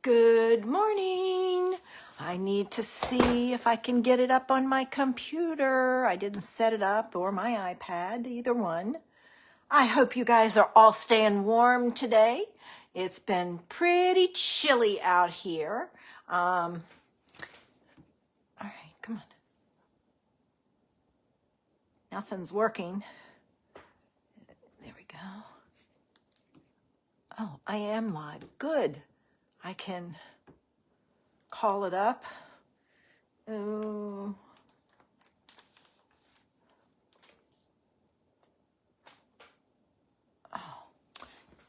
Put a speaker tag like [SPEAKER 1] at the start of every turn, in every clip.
[SPEAKER 1] Good morning. I need to see if I can get it up on my computer. I didn't set it up, or my iPad, either one. I hope you guys are all staying warm today. It's been pretty chilly out here. All right, come on. Nothing's working. There we go. Oh, I am live. Good. I can call it up. Oh,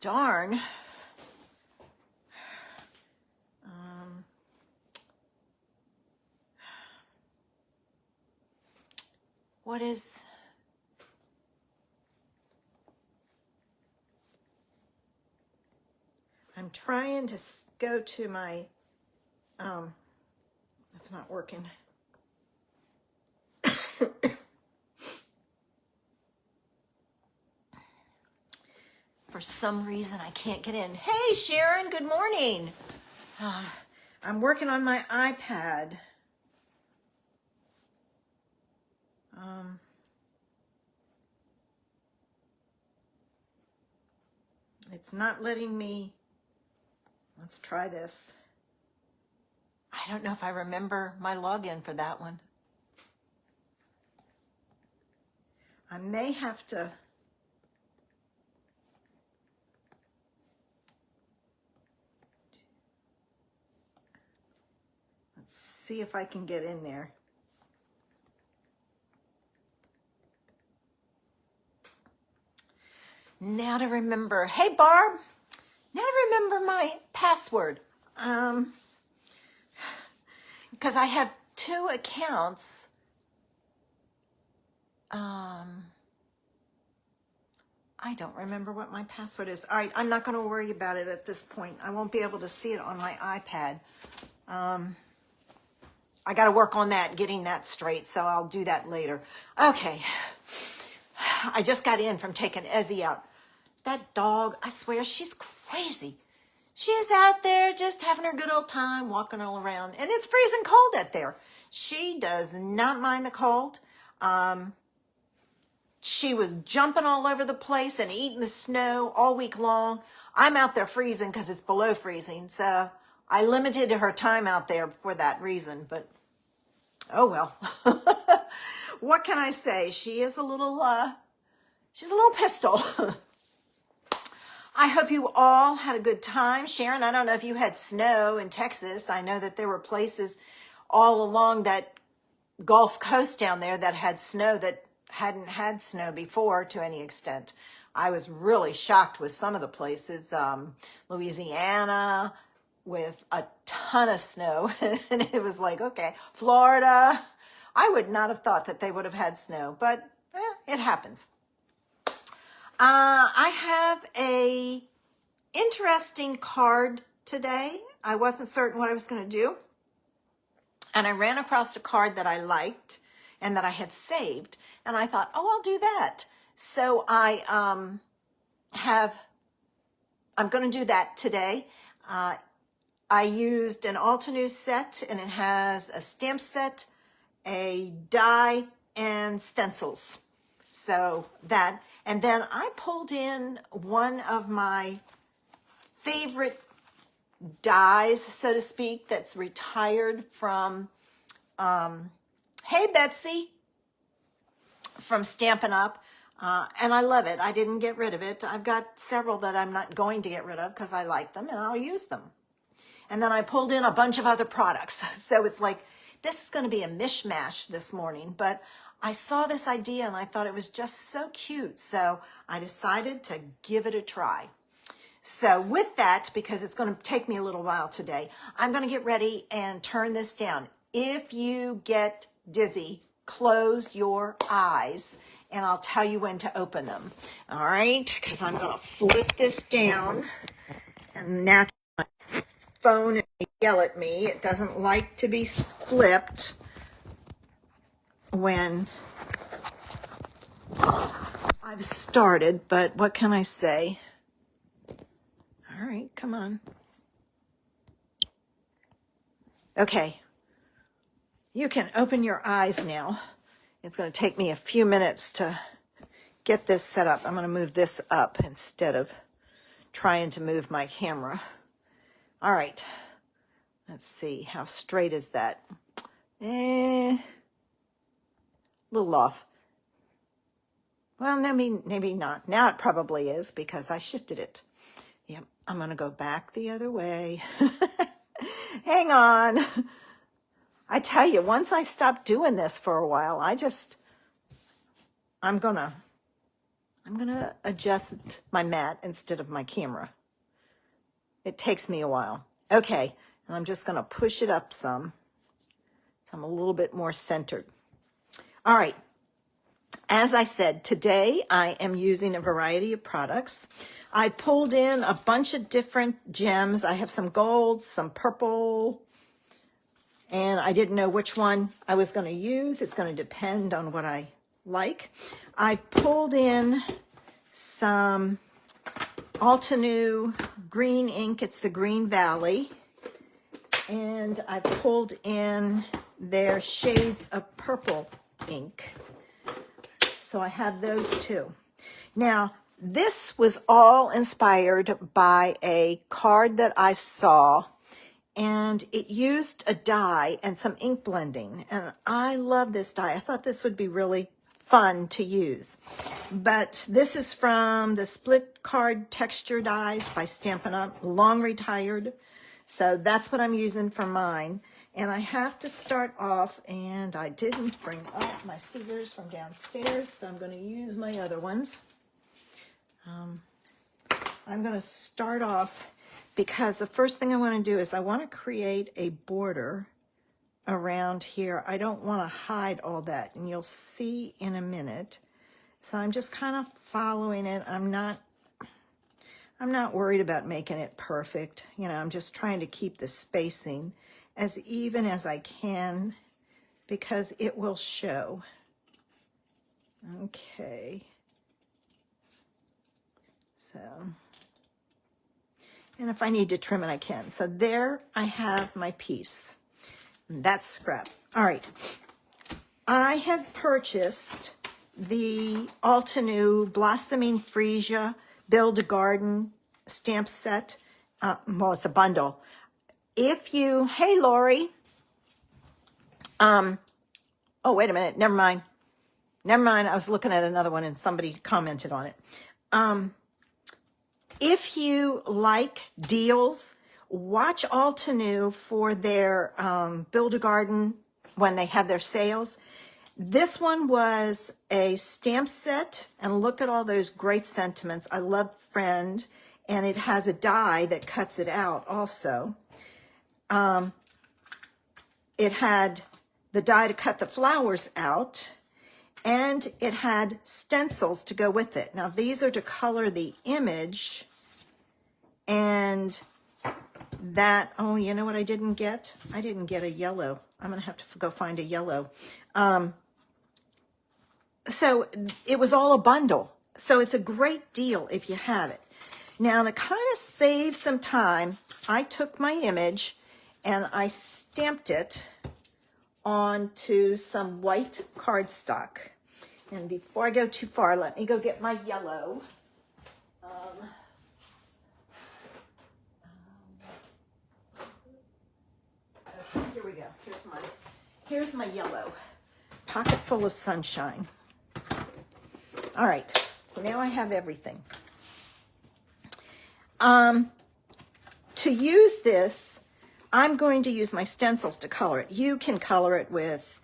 [SPEAKER 1] darn. What is... I'm trying to go to my... it's not working. For some reason, I can't get in. Hey, Sharon, good morning. I'm working on my iPad. It's not letting me. Let's try this. I don't know if I remember my login for that one. I may have to. Let's see if I can get in there. Now to remember. Hey, Barb. Now to remember my password. Because I have two accounts. I don't remember what my password is. All right, I'm not going to worry about it at this point. I won't be able to see it on my iPad. I got to work on that, getting that straight, so I'll do that later. Okay. I just got in from taking Ezzy out. That dog, I swear, she's crazy. She is out there just having her good old time, walking all around. And it's freezing cold out there. She does not mind the cold. She was jumping all over the place and eating the snow all week long. I'm out there freezing because it's below freezing. So I limited her time out there for that reason. But, oh well. What can I say? She is she's a little pistol. I hope you all had a good time. Sharon, I don't know if you had snow in Texas. I know that there were places all along that Gulf Coast down there that had snow that hadn't had snow before to any extent. I was really shocked with some of the places. Louisiana with a ton of snow. And it was like, okay, Florida. I would not have thought that they would have had snow, but it happens. I have a interesting card today. I wasn't certain what I was going to do. And I ran across a card that I liked and that I had saved. And I thought, oh, I'll do that. So I'm going to do that today. I used an Altenews set, and it has a stamp set, a die, and stencils. So that, and then I pulled in one of my favorite dies, so to speak, that's retired from, hey, Betsy, from Stampin' Up. And I love it. I didn't get rid of it. I've got several that I'm not going to get rid of because I like them and I'll use them. And then I pulled in a bunch of other products. So it's like, this is going to be a mishmash this morning, but I saw this idea and I thought it was just so cute. So I decided to give it a try. So with that, because it's going to take me a little while today, I'm going to get ready and turn this down. If you get dizzy, close your eyes and I'll tell you when to open them. All right, because I'm going to flip this down. And now my phone yell at me. It doesn't like to be flipped when I've started, but what can I say? All right, come on. Okay, you can open your eyes now. It's going to take me a few minutes to get this set up. I'm going to move this up instead of trying to move my camera. All right, let's see, how straight is that? A little off. Well, maybe not. Now it probably is because I shifted it. Yep, I'm going to go back the other way. Hang on. I tell you, once I stop doing this for a while, I'm going to adjust my mat instead of my camera. It takes me a while. Okay, and I'm just going to push it up some so I'm a little bit more centered. All right. As I said, today I am using a variety of products. I pulled in a bunch of different gems. I have some gold, some purple, and I didn't know which one I was going to use. It's going to depend on what I like. I pulled in some Altenew green ink. It's the Green Valley. And I pulled in their shades of purple ink. So I have those too. Now, this was all inspired by a card that I saw, and it used a die and some ink blending. And I love this die. I thought this would be really fun to use. But this is from the Split Card Texture Dies by Stampin' Up, long retired. So that's what I'm using for mine. And I have to start off, and I didn't bring up my scissors from downstairs, so I'm going to use my other ones. I'm going to start off because the first thing I want to do is I want to create a border around here. I don't want to hide all that, and you'll see in a minute. So I'm just kind of following it. I'm not worried about making it perfect. You know, I'm just trying to keep the spacing as even as I can because it will show. Okay. So, and if I need to trim it, I can. So there I have my piece. That's scrap. All right. I have purchased the Altenew Blossoming Freesia Build a Garden stamp set. Well, it's a bundle. Hey, Lori. Oh, wait a minute. Never mind. I was looking at another one and somebody commented on it. If you like deals, watch Altenew for their Build a Garden when they have their sales. This one was a stamp set, and look at all those great sentiments. I love Friend, and it has a die that cuts it out also. It had the die to cut the flowers out, and it had stencils to go with it. Now, these are to color the image, and that, oh, you know what I didn't get? I didn't get a yellow. I'm going to have to go find a yellow. So it was all a bundle. So it's a great deal if you have it. Now, to kind of save some time, I took my image and I stamped it onto some white cardstock. And before I go too far, let me go get my yellow. Okay, here we go. Here's my yellow. Pocket full of sunshine. All right, so now I have everything. To use this, I'm going to use my stencils to color it. You can color it with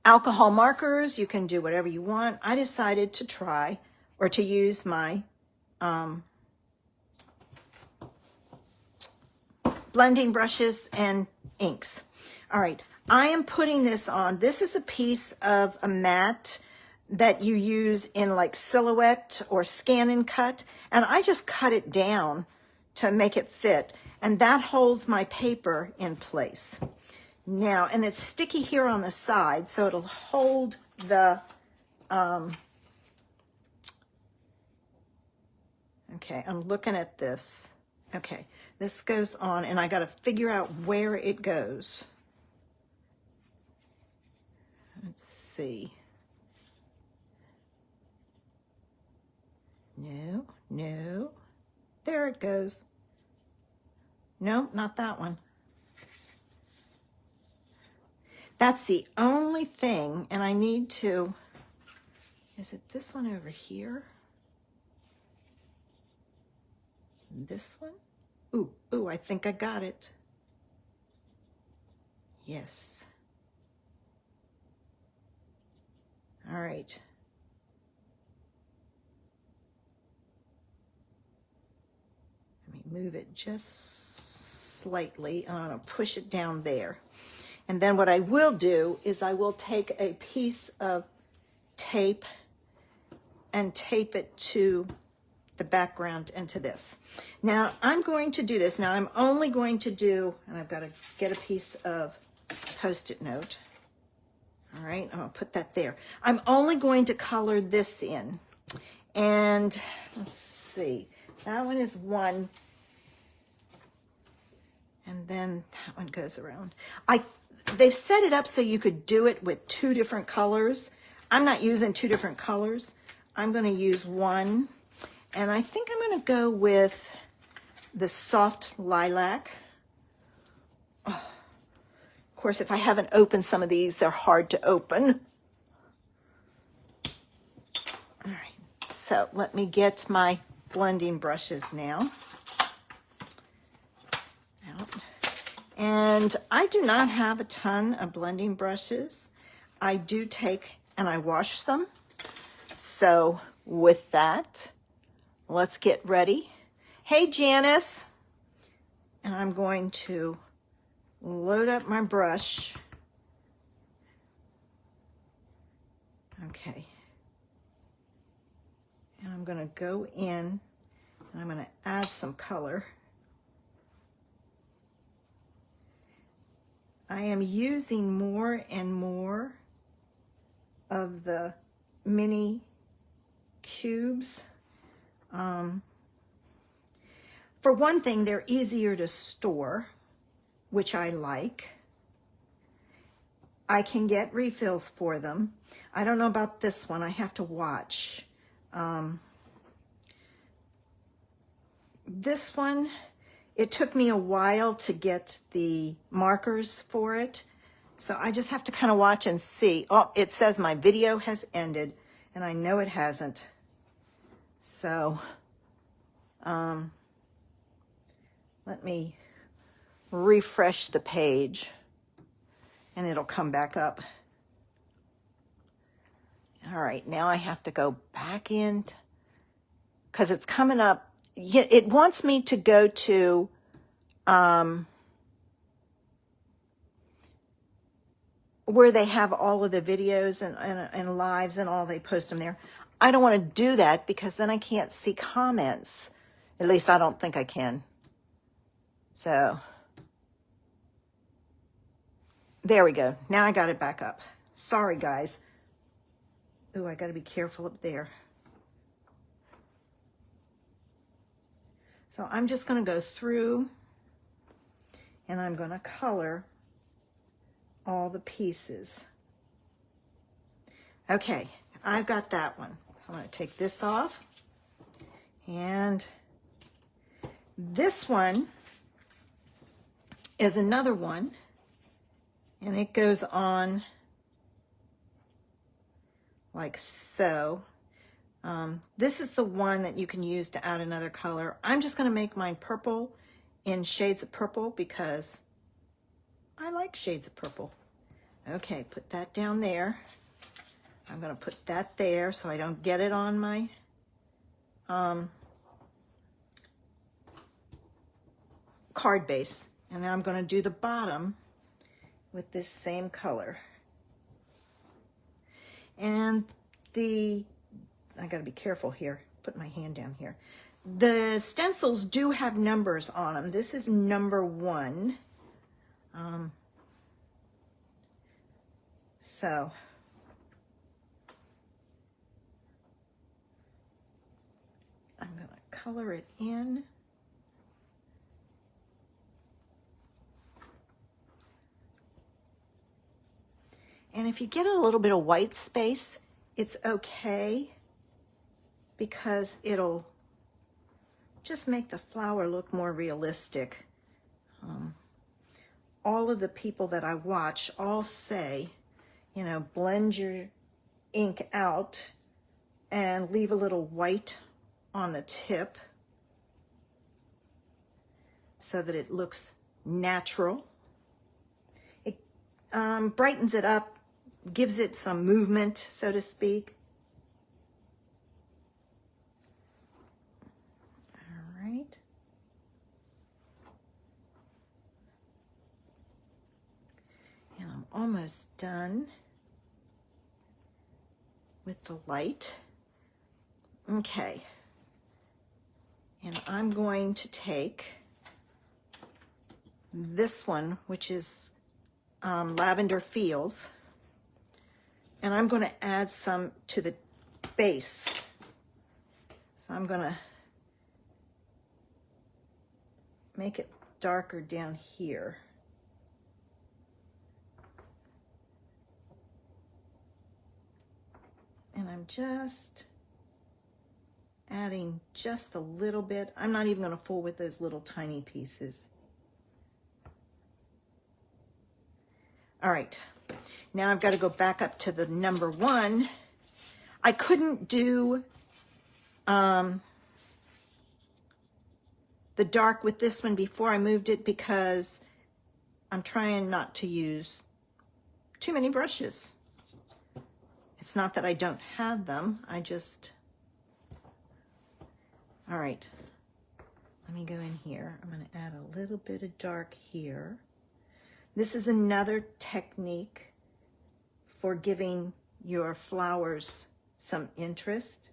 [SPEAKER 1] alcohol markers. You can do whatever you want. I decided to try or to use my blending brushes and inks. All right, I am putting this on. This is a piece of a mat that you use in like Silhouette or Scan and Cut, and I just cut it down to make it fit, and that holds my paper in place. Now, and it's sticky here on the side, so it'll hold the, okay, I'm looking at this. Okay, this goes on, and I got to figure out where it goes. Let's see. No, no. There it goes. No, not that one. That's the only thing, and I need to, is it this one over here? This one? Ooh, I think I got it. Yes. All right. Let me move it just slightly. I'm going to push it down there. And then what I will do is I will take a piece of tape and tape it to the background and to this. Now I'm going to do this. Now I'm only going to do, and I've got to get a piece of Post-it note. All right, I'm gonna put that there. I'm only going to color this in. And let's see, that one is one. And then that one goes around. They've set it up so you could do it with two different colors. I'm not using two different colors. I'm going to use one. And I think I'm going to go with the soft lilac. Oh. Of course, if I haven't opened some of these, they're hard to open. All right, so let me get my blending brushes now. And I do not have a ton of blending brushes. I do take and I wash them. So with that, let's get ready. Hey, Janice. And I'm going to load up my brush. Okay. And I'm going to go in and I'm going to add some color. I am using more and more of the mini cubes. For one thing, they're easier to store, which I like. I can get refills for them. I don't know about this one. I have to watch. This one, it took me a while to get the markers for it. So I just have to kind of watch and see. Oh, it says my video has ended, and I know it hasn't. So let me refresh the page, and it'll come back up. All right, now I have to go back in because it's coming up. Yeah, it wants me to go to where they have all of the videos and lives and all, they post them there. I don't want to do that because then I can't see comments. At least I don't think I can. So there we go. Now I got it back up. Sorry, guys. Ooh, I got to be careful up there. So I'm just going to go through and I'm going to color all the pieces. Okay, I've got that one. So I'm going to take this off. And this one is another one. And it goes on like so. This is the one that you can use to add another color. I'm just going to make mine purple in shades of purple because I like shades of purple. Okay, put that down there. I'm going to put that there so I don't get it on my card base. And now I'm going to do the bottom with this same color. And I got to be careful here. Put my hand down here. The stencils do have numbers on them. This is number 1. So I'm going to color it in. And if you get a little bit of white space, it's okay because it'll just make the flower look more realistic. All of the people that I watch all say, you know, blend your ink out and leave a little white on the tip so that it looks natural. It brightens it up, gives it some movement, so to speak. All right. And I'm almost done with the light. Okay. And I'm going to take this one, which is Lavender Fields, and I'm going to add some to the base. So I'm going to make it darker down here. And I'm just adding just a little bit. I'm not even going to fool with those little tiny pieces. All right, now I've got to go back up to the number 1. I couldn't do the dark with this one before I moved it because I'm trying not to use too many brushes. It's not that I don't have them, I just... All right, let me go in here. I'm going to add a little bit of dark here. This is another technique for giving your flowers some interest,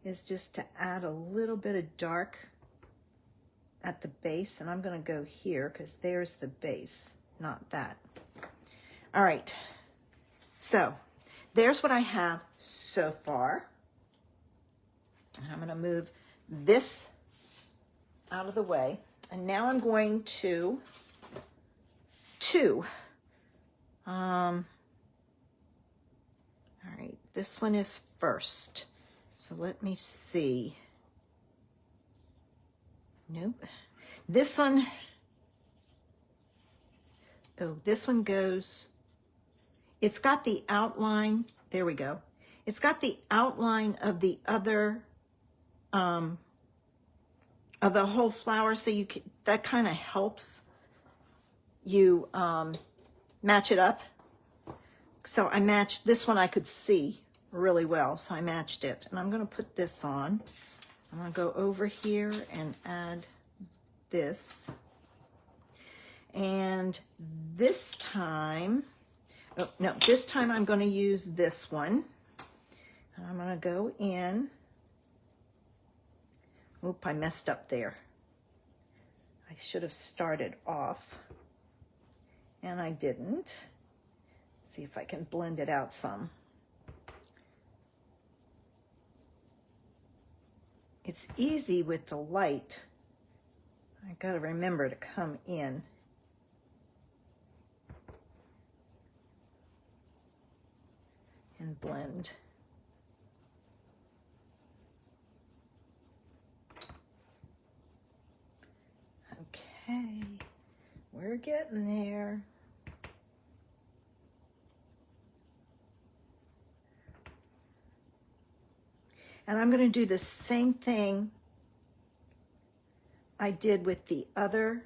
[SPEAKER 1] is just to add a little bit of dark at the base. And I'm going to go here because there's the base, not that. All right, so there's what I have so far. And I'm going to move this out of the way. And now I'm going to all right, this one is first. So let me see. Nope. This one, oh, this one goes, it's got the outline, there we go. It's got the outline of the other, of the whole flower, so you can, that kind of helps you match it up. So I matched this one, I could see really well, so I matched it. And I'm going to put this on. I'm going to go over here and add this. And this time, oh no, this time I'm going to use this one. And I'm going to go in. Oop, I messed up there. I should have started off. And I didn't. See if I can blend it out some. It's easy with the light. I gotta remember to come in. And blend. Okay, we're getting there. And I'm going to do the same thing I did with the other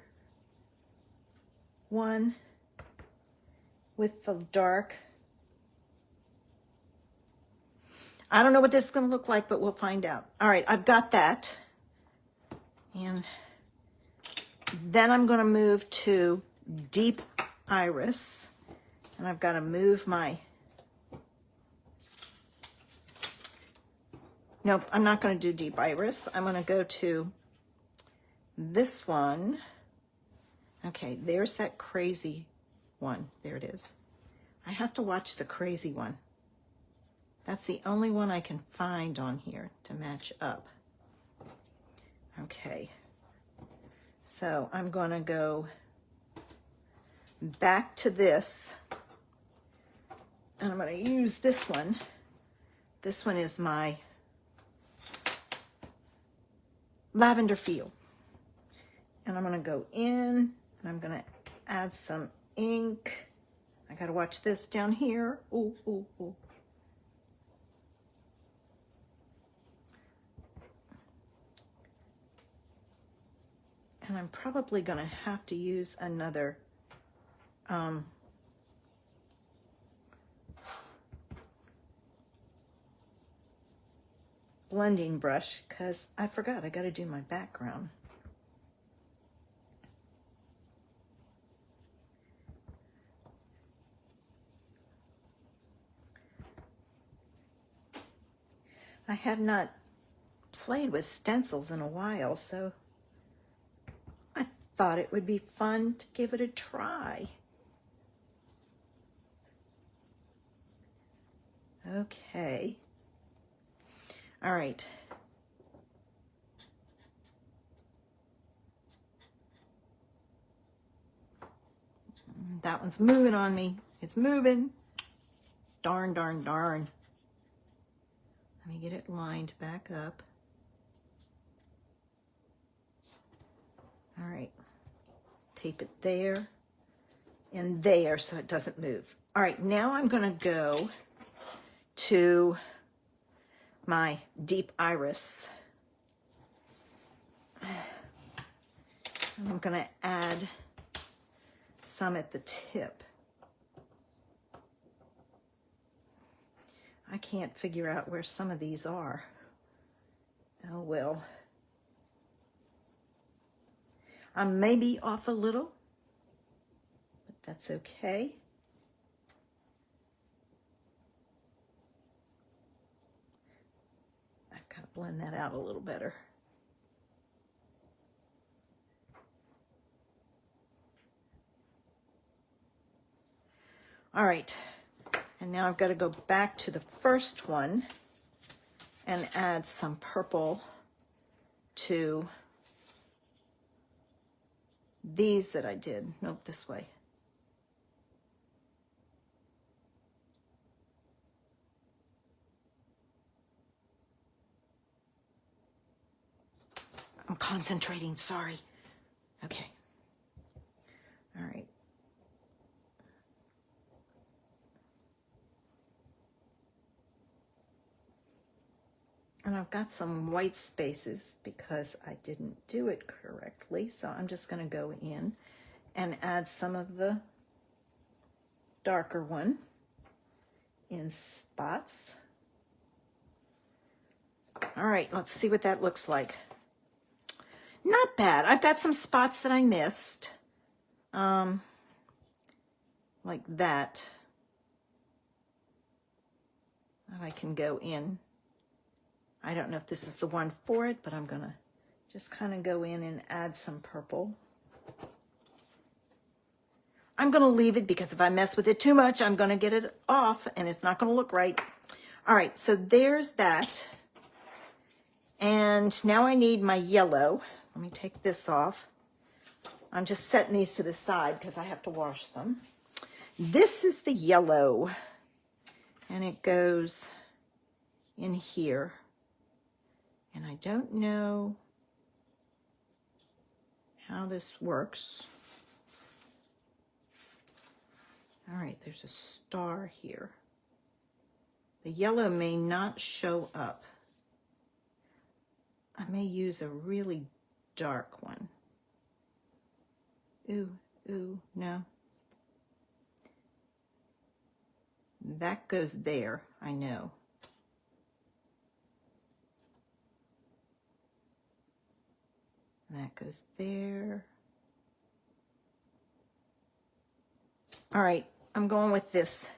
[SPEAKER 1] one with the dark. I don't know what this is going to look like, but we'll find out. All right, I've got that. And then I'm going to move to Deep Iris. And I've got to move my... Nope, I'm not going to do Deep Iris. I'm going to go to this one. Okay, there's that crazy one. There it is. I have to watch the crazy one. That's the only one I can find on here to match up. Okay. So I'm going to go back to this And I'm going to use this one. This one is my Lavender Feel. And I'm going to go in and I'm going to add some ink. I got to watch this down here. Ooh, ooh, ooh. And I'm probably going to have to use another blending brush because I forgot I got to do my background. I have not played with stencils in a while, so I thought it would be fun to give it a try. Okay. All right. That one's moving on me. It's moving. Darn, darn, darn. Let me get it lined back up. All right. Tape it there and there so it doesn't move. All right, now I'm going to go to my Deep Iris. And I'm going to add some at the tip. I can't figure out where some of these are. Oh well. I may be off a little, but that's okay. I've got to blend that out a little better. All right, and now I've got to go back to the first one and add some purple to these that I did. Nope, this way. I'm concentrating, sorry. Okay. All right. And I've got some white spaces because I didn't do it correctly. So I'm just going to go in and add some of the darker one in spots. All right, let's see what that looks like. Not bad. I've got some spots that I missed. Like that. I can go in. I don't know if this is the one for it, but I'm going to just kind of go in and add some purple. I'm going to leave it because if I mess with it too much, I'm going to get it off and it's not going to look right. All right, so there's that. And now I need my yellow. Let me take this off. I'm just setting these to the side because I have to wash them. This is the yellow, and it goes in here. And I don't know how this works. All right, there's a star here. The yellow may not show up. I may use a really dark one. Ooh, ooh, no. That goes there, I know. That goes there. All right, I'm going with this.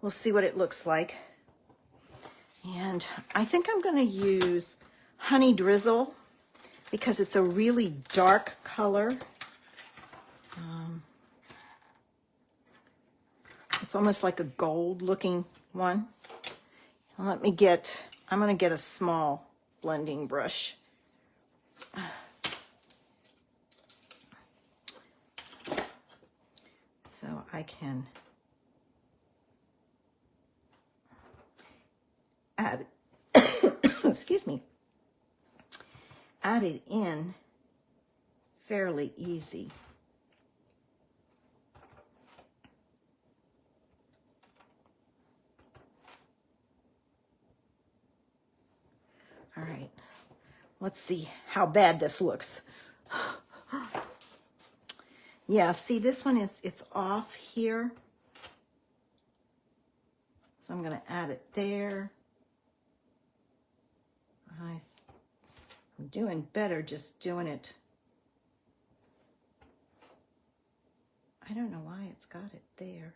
[SPEAKER 1] We'll see what it looks like. And I think I'm going to use Honey Drizzle because it's a really dark color. It's almost like a gold looking one. I'm going to get a small blending brush. So I can add, excuse me, add it in fairly easy. All right, let's see how bad this looks. Yeah, see, this one it's off here. So I'm going to add it there. I'm doing better just doing it. I don't know why it's got it there.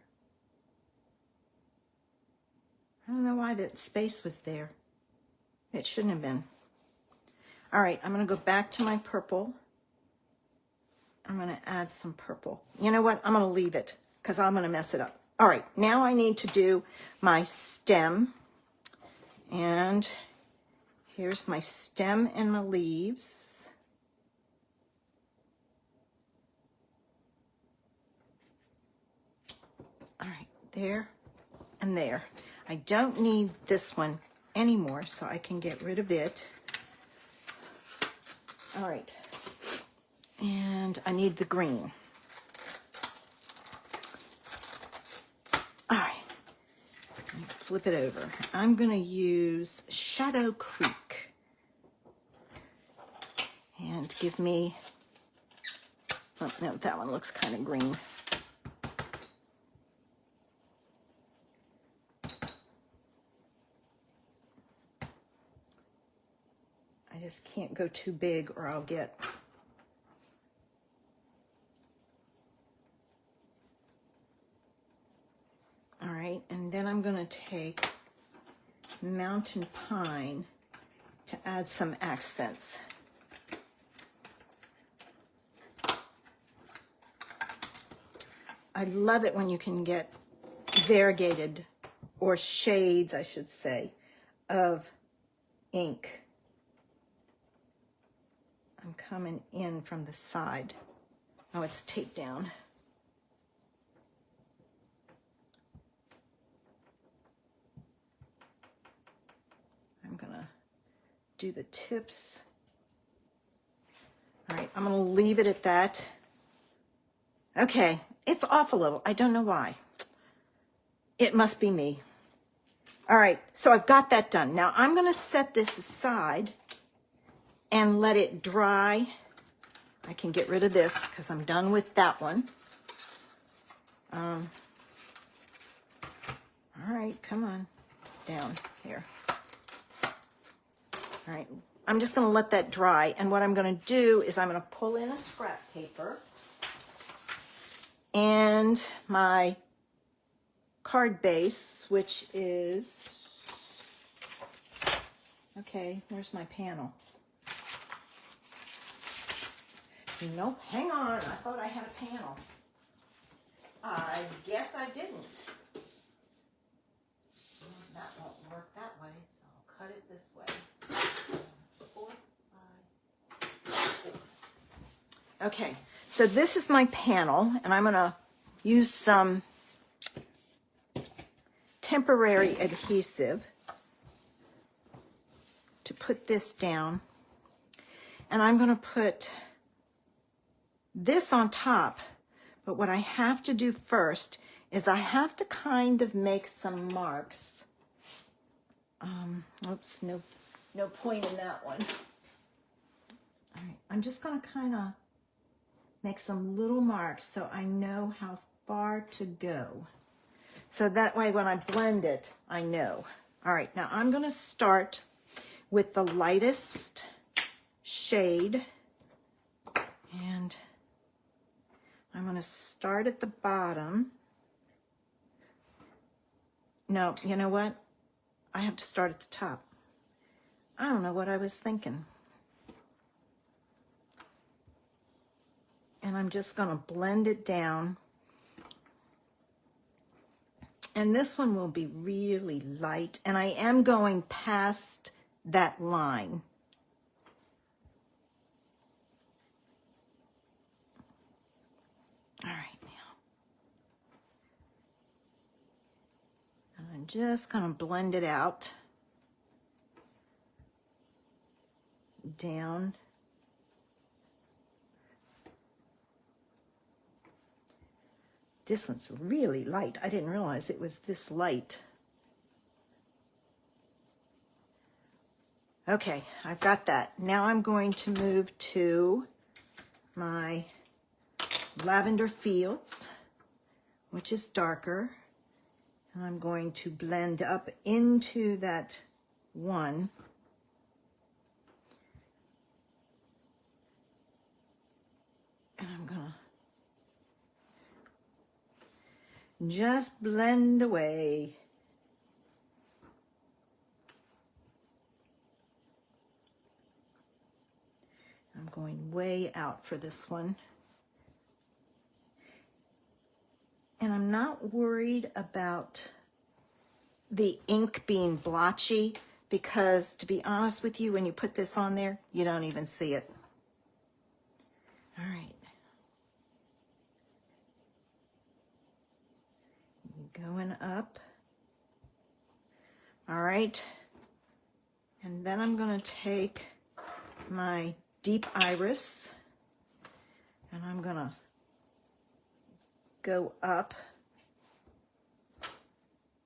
[SPEAKER 1] I don't know why that space was there. It shouldn't have been. All right, I'm going to go back to my purple. I'm going to add some purple. You know what? I'm going to leave it because I'm going to mess it up. All right, now I need to do my stem. And here's my stem and my leaves. All right, there and there. I don't need this one anymore, so I can get rid of it. All right, and I need the green. All right, flip it over. I'm going to use Shadow Creek. And give me, oh no, that one looks kind of green. I just can't go too big or I'll get, all right, and then I'm going to take Mountain Pine to add some accents. I love it when you can get variegated, or shades, I should say, of ink. I'm coming in from the side. Oh, it's taped down. I'm gonna do the tips. All right, I'm gonna leave it at that. Okay, it's off a little. I don't know why. It must be me. All right, so I've got that done. Now I'm gonna set this aside and let it dry. I can get rid of this because I'm done with that one. All right, come on, down here. All right, I'm just gonna let that dry, and what I'm gonna do is I'm gonna pull in a scrap paper and my card base, which is, okay, where's my panel? Nope, hang on, I thought I had a panel. I guess I didn't. That won't work that way, so I'll cut it this way. 4, 5, 4. Okay, so this is my panel, and I'm gonna use some temporary adhesive to put this down. And I'm gonna put this on top, but what I have to do first is I have to kind of make some marks. Oops, no point in that one. All right, I'm just gonna kind of make some little marks so I know how far to go. So that way when I blend it, I know. All right, now I'm gonna start with the lightest shade, and I'm going to start at the bottom. No, you know what? I have to start at the top. I don't know what I was thinking. And I'm just going to blend it down. And this one will be really light. And I am going past that line. All right, now. And I'm just going to blend it out. down. This one's really light. I didn't realize it was this light. Okay, I've got that. Now I'm going to move to my Lavender Fields, which is darker. And I'm going to blend up into that one. And I'm gonna just blend away. I'm going way out for this one. And I'm not worried about the ink being blotchy because, to be honest with you, when you put this on there, you don't even see it. All right. Going up. All right. And then I'm going to take my Deep Iris and I'm going to go up.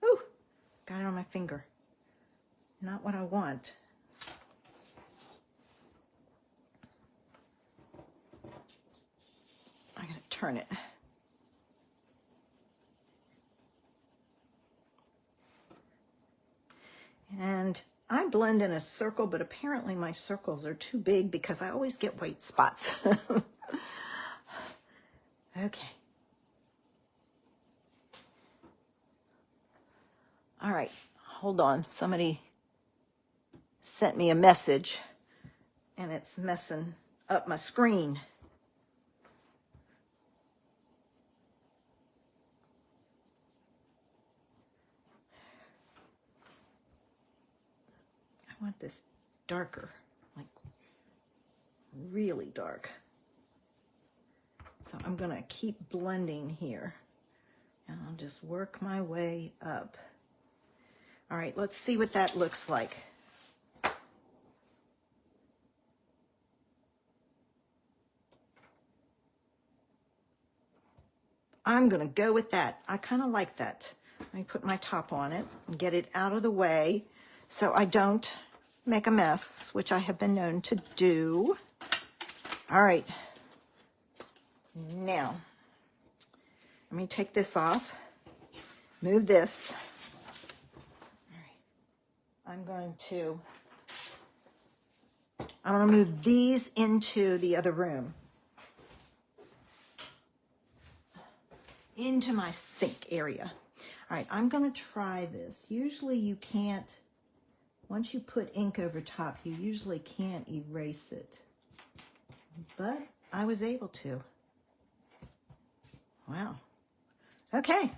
[SPEAKER 1] Ooh, got it on my finger. Not what I want. I gotta turn it. And I blend in a circle, but apparently my circles are too big because I always get white spots. Okay. All right, hold on. Somebody sent me a message and it's messing up my screen. I want this darker, like really dark. So I'm gonna keep blending here and I'll just work my way up. All right, let's see what that looks like. I'm gonna go with that. I kind of like that. Let me put my top on it and get it out of the way so I don't make a mess, which I have been known to do. All right, now, let me take this off, move this. All right, I'm gonna move these into the other room. Into my sink area. All right, I'm gonna try this. Usually you can't, once you put ink over top, you usually can't erase it. But I was able to. Wow. Okay.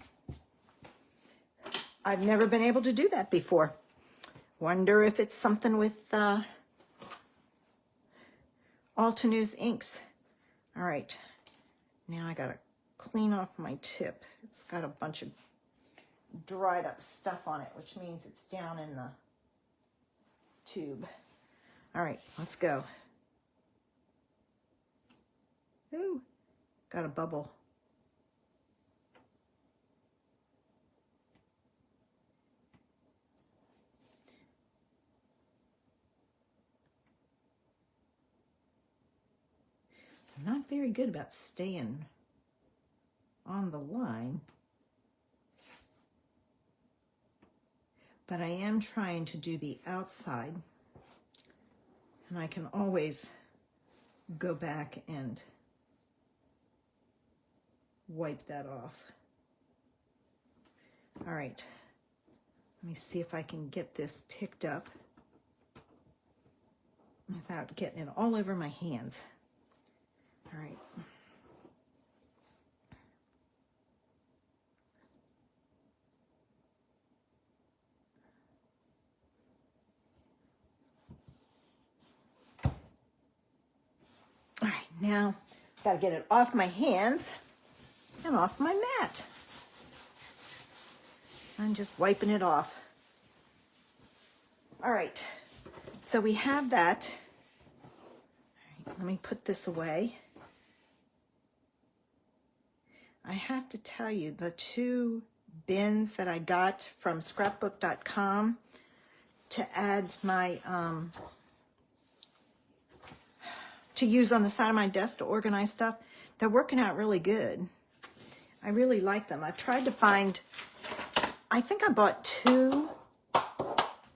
[SPEAKER 1] I've never been able to do that before. Wonder if it's something with Altenews inks. All right, now I gotta clean off my tip. It's got a bunch of dried up stuff on it, which means it's down in the tube. All right, let's go. Ooh, got a bubble. I'm not very good about staying on the line, but I am trying to do the outside, and I can always go back and wipe that off. All right, let me see if I can get this picked up without getting it all over my hands. All right. All right, now got to get it off my hands and off my mat. So I'm just wiping it off. All right, so we have that. let me put this away. I have to tell you, the 2 bins that I got from scrapbook.com to add my, to use on the side of my desk to organize stuff, they're working out really good. I really like them. I've tried to find, I think I bought 2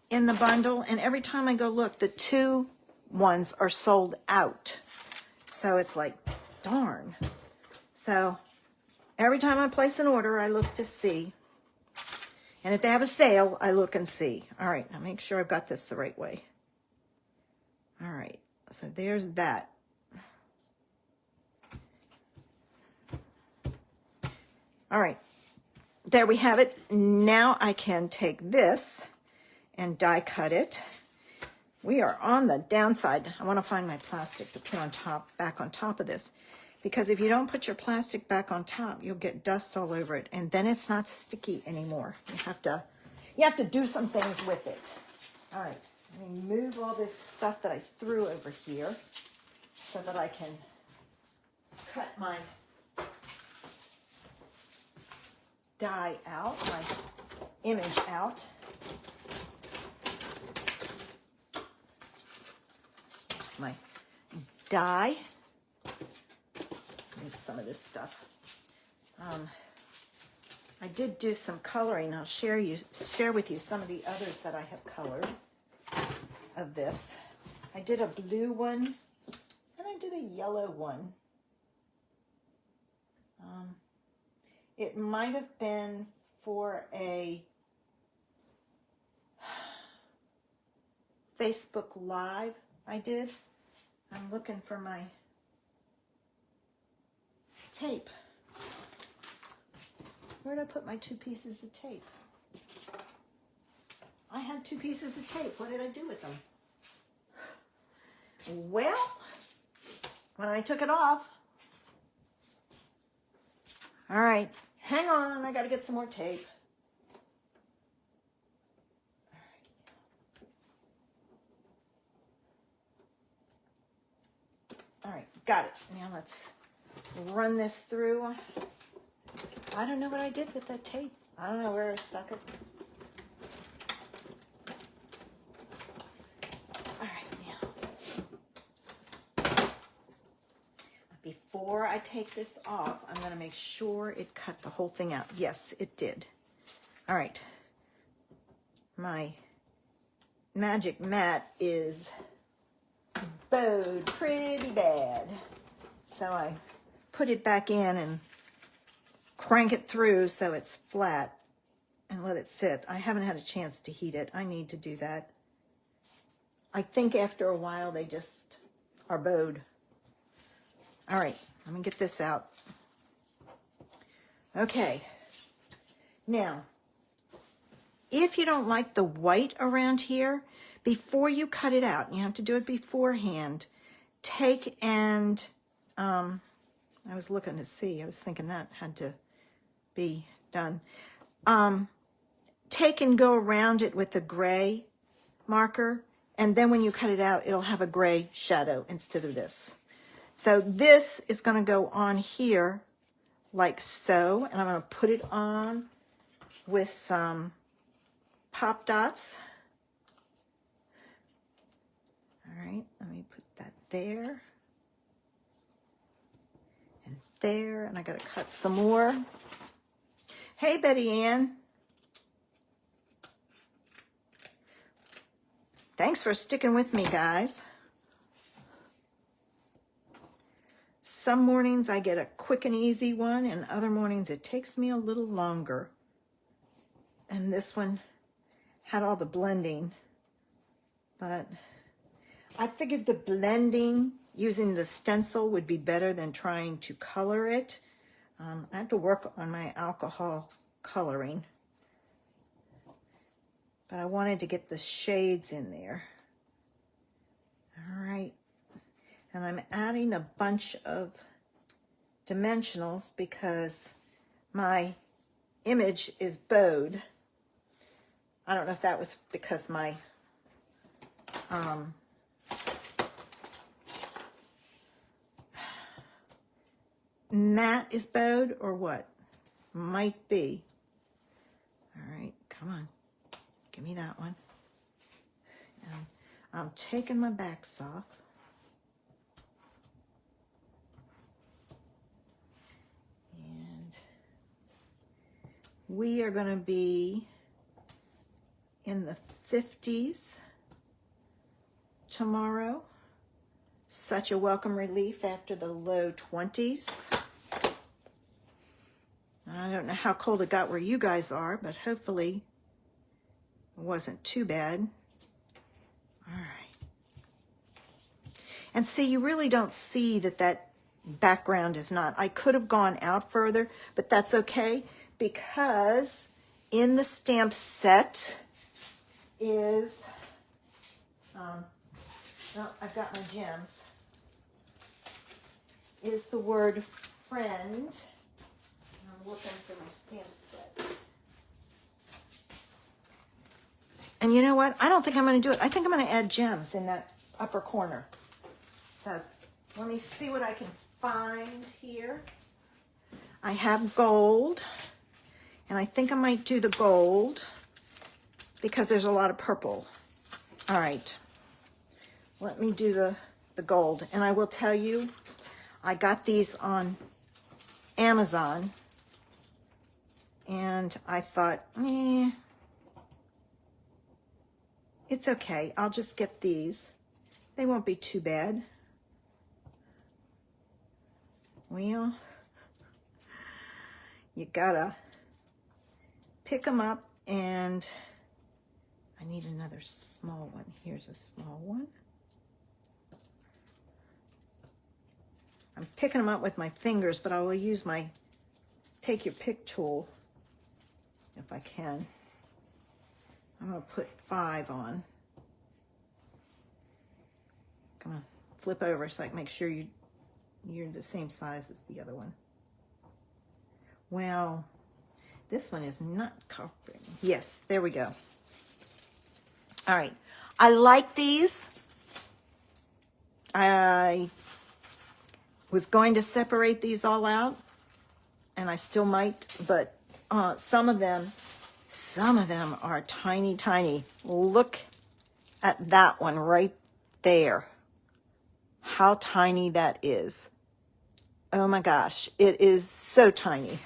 [SPEAKER 1] in the bundle, and every time I go look, the 2 ones are sold out. So it's like, darn. So every time I place an order, I look to see. And if they have a sale, I look and see. All right, now make sure I've got this the right way. All right, so there's that. All right, there we have it. Now I can take this and die cut it. We are on the downside. I want to find my plastic to put on top, back on top of this. Because if you don't put your plastic back on top, you'll get dust all over it, and then it's not sticky anymore. You have to do some things with it. All right, let me move all this stuff that I threw over here so that I can cut my die out, my image out. Here's my die. Need some of this stuff. I did do some coloring. I'll share with you some of the others that I have colored of this. I did a blue one and I did a yellow one. It might have been for a Facebook Live I did. I'm looking for my tape. Where did I put my 2 pieces of tape? I had 2 pieces of tape. What did I do with them? Well, when I took it off, all right, hang on, I got to get some more tape. All right, got it. Now let's run this through. I don't know what I did with that tape. I don't know where I stuck it. All right, now. Before I take this off, I'm going to make sure it cut the whole thing out. Yes, it did. All right. My magic mat is bowed pretty bad. So I put it back in and crank it through so it's flat and let it sit. I haven't had a chance to heat it. I need to do that. I think after a while they just are bowed. All right, let me get this out. Okay, now, if you don't like the white around here, before you cut it out, you have to do it beforehand, take and, I was looking to see, I was thinking that had to be done. Take and go around it with a gray marker, and then when you cut it out, it'll have a gray shadow instead of this. So this is going to go on here like so, and I'm going to put it on with some pop dots. All right, let me put that there and there, and I got to cut some more. Hey, Betty Ann. Thanks for sticking with me, guys. Some mornings I get a quick and easy one, and other mornings it takes me a little longer. And this one had all the blending, but I figured the blending using the stencil would be better than trying to color it. I have to work on my alcohol coloring, but I wanted to get the shades in there. All right. And I'm adding a bunch of dimensionals because my image is bowed. I don't know if that was because my that is bowed or what? Might be. All right, come on. Give me that one. And I'm taking my backs off. And we are going to be in the 50s tomorrow. Such a welcome relief after the low 20s. I don't know how cold it got where you guys are, but hopefully it wasn't too bad. All right. And see, you really don't see that background is not. I could have gone out further, but that's okay because in the stamp set is, I've got my gems, is the word friend. I'm looking for my stamp set. And you know what? I don't think I'm going to do it. I think I'm going to add gems in that upper corner. So let me see what I can find here. I have gold, and I think I might do the gold because there's a lot of purple. All right, let me do the gold. And I will tell you, I got these on Amazon, and I thought, it's okay. I'll just get these. They won't be too bad. Well, you gotta pick them up, and I need another small one. Here's a small one. I'm picking them up with my fingers, but I will use my take your pick tool if I can. I'm going to put 5 on. Come on, flip over so I can make sure you're the same size as the other one. Well, this one is not covering. Yes, there we go. All right, I like these. I was going to separate these all out, and I still might, but some of them are tiny, tiny. Look at that one right there. How tiny that is. Oh my gosh, it is so tiny.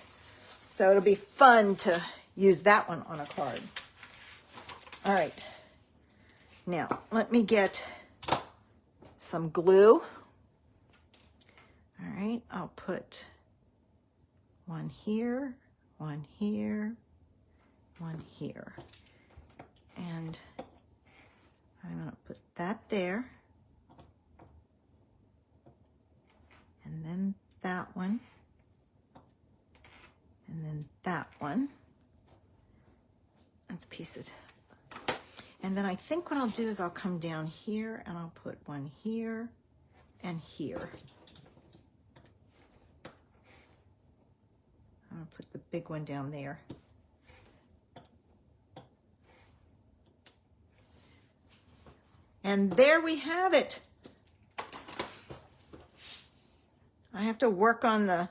[SPEAKER 1] So it'll be fun to use that one on a card. All right. Now, let me get some glue. All right, I'll put one here, one here, one here. And I'm going to put that there. And then that one. And then that one. That's a piece of... And then I think what I'll do is I'll come down here and I'll put one here and here. I'm going to put the big one down there. And there we have it. I have to work on the...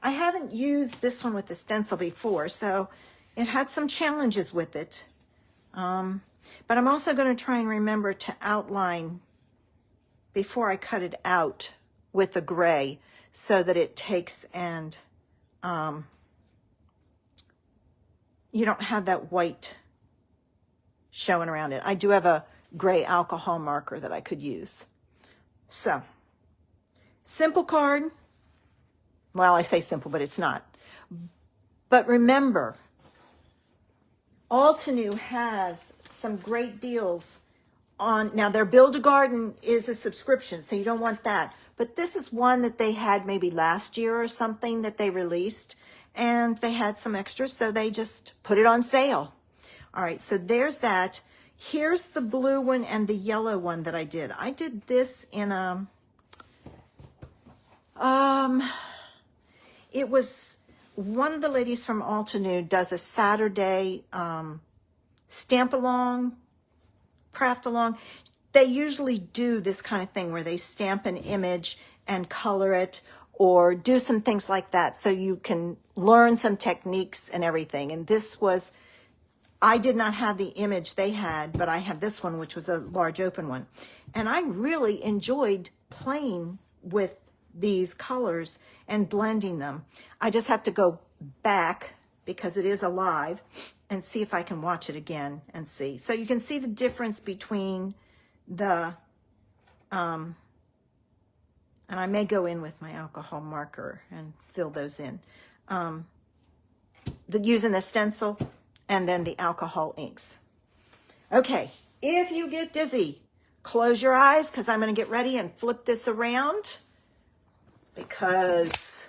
[SPEAKER 1] I haven't used this one with the stencil before, so it had some challenges with it. But I'm also going to try and remember to outline before I cut it out with the gray so that it takes and you don't have that white showing around it. I do have a gray alcohol marker that I could use. So, simple card. Well, I say simple, but it's not. But remember, Altenew has some great deals on, now their Build-A-Garden is a subscription, so you don't want that. But this is one that they had maybe last year or something that they released, and they had some extras, so they just put it on sale. All right, so there's that. Here's the blue one and the yellow one that I did. I did this in a, it was one of the ladies from Altenew does a Saturday stamp along, craft along. They usually do this kind of thing where they stamp an image and color it, or do some things like that so you can learn some techniques and everything. And this was, I did not have the image they had, but I had this one, which was a large open one. And I really enjoyed playing with these colors and blending them. I just have to go back because it is alive and see if I can watch it again and see. So you can see the difference between the, and I may go in with my alcohol marker and fill those in. Using the stencil and then the alcohol inks. Okay, if you get dizzy, close your eyes because I'm going to get ready and flip this around because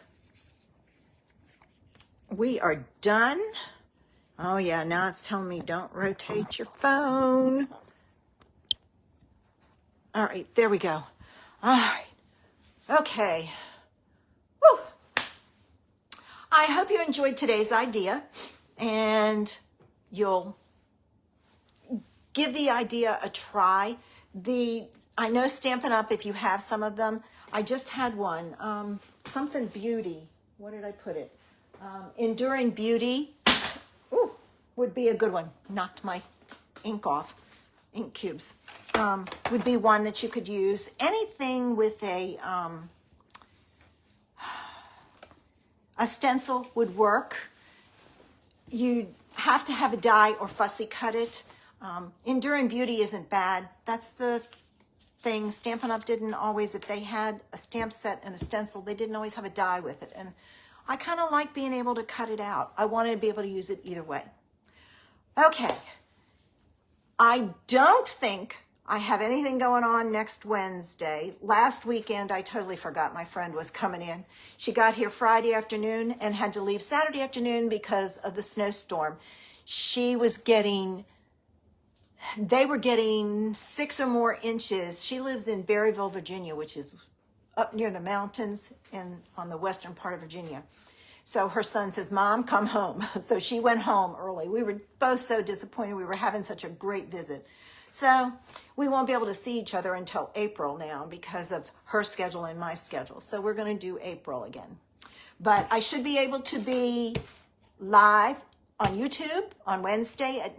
[SPEAKER 1] we are done. Oh yeah, now it's telling me don't rotate your phone. All right, there we go. All right, okay. Woo. I hope you enjoyed today's idea and you'll give the idea a try. I know Stampin' Up! If you have some of them. I just had one, something beauty. What did I put it? Enduring Beauty. Ooh, would be a good one. Knocked my ink off. Ink cubes. Would be one that you could use. Anything with a stencil would work. You have to have a die or fussy cut it. Enduring Beauty isn't bad. That's the thing. Stampin' Up! Didn't always, if they had a stamp set and a stencil, they didn't always have a die with it. And I kind of like being able to cut it out. I wanted to be able to use it either way. Okay. I don't think I have anything going on next Wednesday. Last weekend, I totally forgot my friend was coming in. She got here Friday afternoon and had to leave Saturday afternoon because of the snowstorm. They were getting 6 or more inches. She lives in Berryville, Virginia, which is up near the mountains and on the western part of Virginia. So her son says, Mom, come home. So she went home early. We were both so disappointed. We were having such a great visit. So we won't be able to see each other until April now because of her schedule and my schedule. So we're going to do April again. But I should be able to be live on YouTube on Wednesday at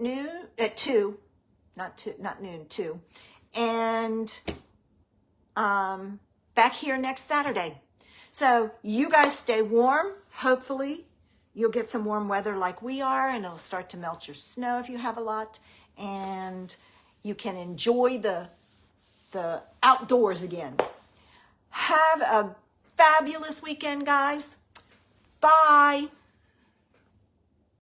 [SPEAKER 1] 2, not noon, 2. And back here next Saturday. So you guys stay warm. Hopefully you'll get some warm weather like we are, and it'll start to melt your snow if you have a lot. And you can enjoy the outdoors again. Have a fabulous weekend, guys. Bye.